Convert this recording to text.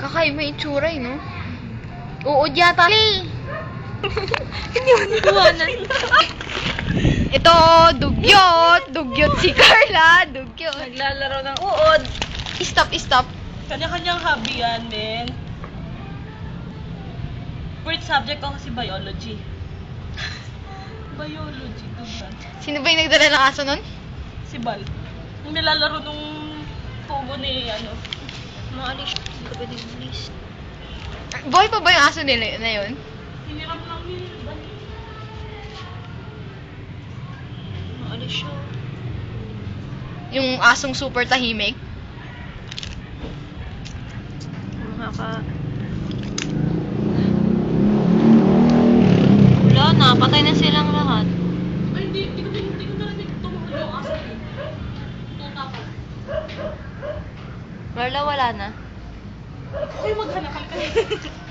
Kakaiba yung itsura eh, no? Uod yata eh. Hindi mo nagawanan. Ito, dugyot. Dugyot si Carla. Dugyot. Naglalaro ng uod. Stop, stop. Kanya-kanyang hobby yan, men. First subject ko kasi biology. Biology, dugan. Sino ba yung nagdala ng aso nun? Si Bal. Yung nilalaro nung pugo ni, Maalis, hindi ka pwede bilis. Boy pa ba yung aso nila na yun? hiniram lang ni Bal. Maalis siya. Yung asong super tahimik? Wala na, patay na silang lahat. Ay, hindi ko narinig tumuhol yung aso eh. Tutapos. Marla, wala na. Okay, maghanap ka.